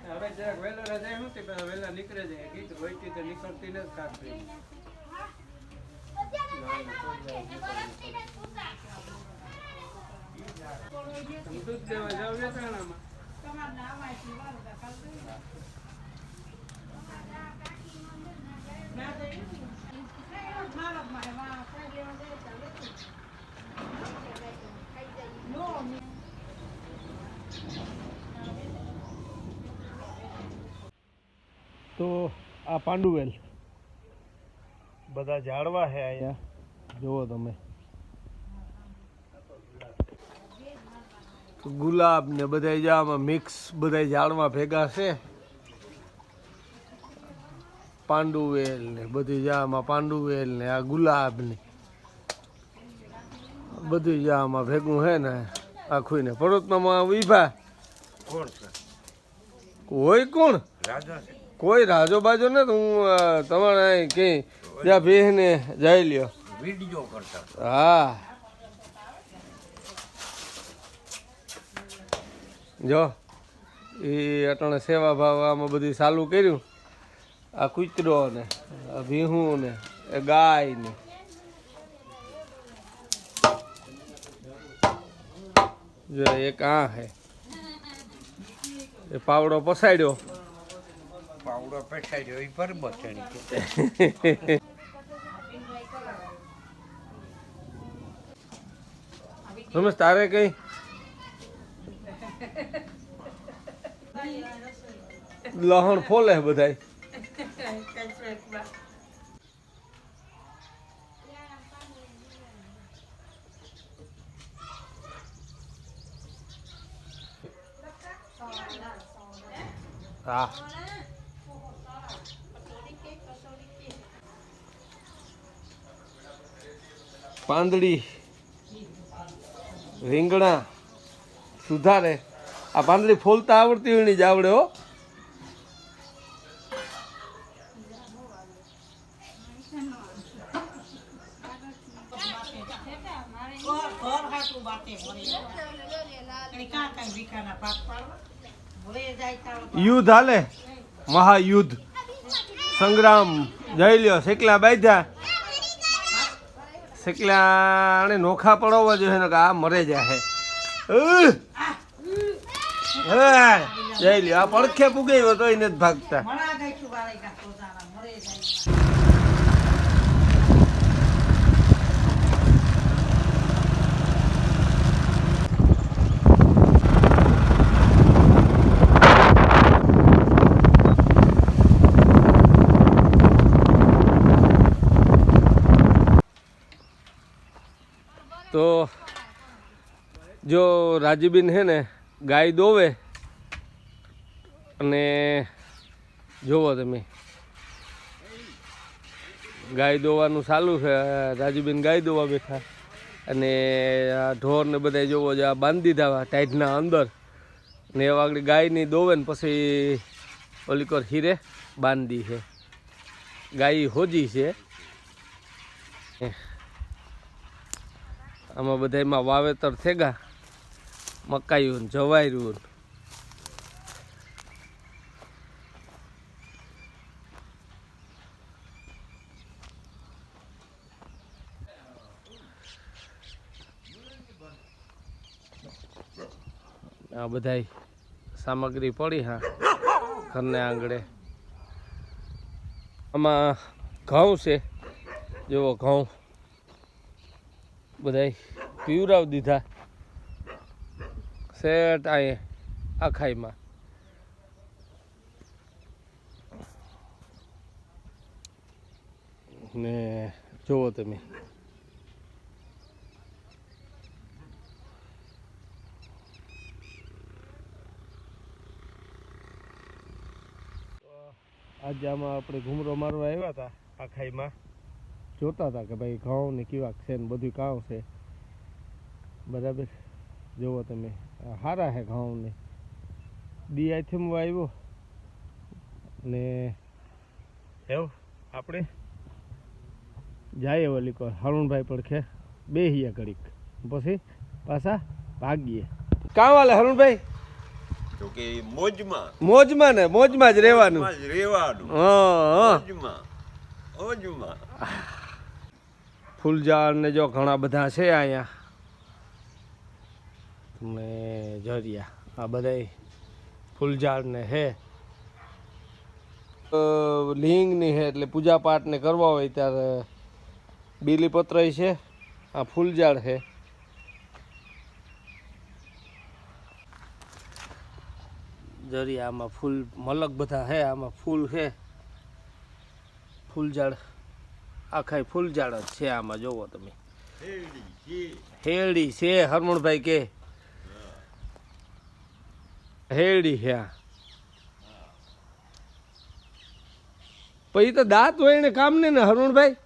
હવે જરાક વહેલો રજાય નથી પણ વહેલા નીકળે જાય કીધું હોય તો નીકળતી નથી કાઢતી દૂધ દેવા જાવ વેચાણામાં તો આ પાંડુવેલ બધા ઝાડવા છે અહીંયા જુઓ તમે ગુલાબ ને બધા આમાં મિક્સ બધા ઝાડવા ભેગા છે પાંડુવેલ ને બધી જામાં પાંડુવેલ ને આ ગુલાબ ને બધી જામાં ભેગું છે ને આખું ને પર્વતમાં ઉભા કોણ છે હોય કોણ રાજા છે કોઈ રાજો બાજો ને હું તમારે કઈ જ્યાં બેહને જઈ લ્યો વિડીયો કરતા હા જો એ અટાણે સેવા ભાવ આમાં બધું ચાલુ કર્યું આ કૂતરો ને આ ભીહું ને એ ગાય ને જો એક આ હે એ પાવડો પસાડ્યો પાવડો પેસાડ્યો એ પરબત ચણી રમેશ તારે કઈ લહણ ફોલે બધાય હા પાંદડી રીંગણા સુધારે આ પાંદડી ફોલતા આવડતી હોય ની જ આવડે હો યુદ્ધ હાલે મહાયુદ્ધ સંગ્રામ જઈ લ્યો શેકલા બાંધ્યા શેકલા ને નોખા પડવા જોઈએ ને કે આ મરે જાય જઈ લ્યો આ પડખે પુગાવ્યો તો એને જ ભાગતા તો જો રાજીબીન હે ને ગાય દોવે અને જોવો તમે ગાય દોવાનું ચાલુ છે રાજીબીન ગાય દોવા બેઠા અને આ ઢોર ને બધા જોવો જો આ બાંધી દીધા ટાઈટના અંદર ને એવા આગળ ગાયની દોવે ને પછી ઓલી કોર હીરે બાંધી છે ગાય હોજી છે આમાં બધા એમાં વાવેતર થેગા મકાઈયું જવાયરું આ બધાય સામગ્રી પડી હા ઘરને આંગળે આમાં ઘઉં છે જુઓ ઘઉં બધાય પીવરાવી દીધા સેટ આએ આખાઈમાં ને જુઓ તમે આજે આમાં આપણે ઘૂમરો મારવા આવ્યા હતા આખાઈમાં જોતા હતા કે ભાઈ ઘઉં ને કેવા છે ને બધું કામ છે બરાબર. જુઓ તમે સારા છે ઘઉં ને દી આઈથી આવ્યો ને એવું આપણે જાય ઓલી કોર હરુણભાઈ પડખે બેહીએ ઘડીક પછી પાછા ભાગીએ. કાં વાલે હરુણભાઈ? તો કે મોજમાં મોજમાં ને મોજમાં જ રહેવાનું. મોજમાં જ રહેવાનું. હા મોજમાં મોજમાં. ફૂલઝાડ ને જો ઘણા બધા છે અહીંયા ને જરિયા આ બધા ફૂલઝાડ ને હે લિંગની છે એટલે પૂજા પાઠ ને કરવા હોય ત્યારે બીલીપત્ર છે. આ ફૂલઝાડ છે. જરિયા આમાં ફૂલ મલક બધા છે. આમાં ફૂલ છે. ફૂલઝાડ આખા ફૂલઝાડ જ છે આમાં. જોવો તમે હેરડી છે હરમણભાઈ કે હેરડી છે. પછી તો દાંત હોય ને કામ ને હરમણભાઈ.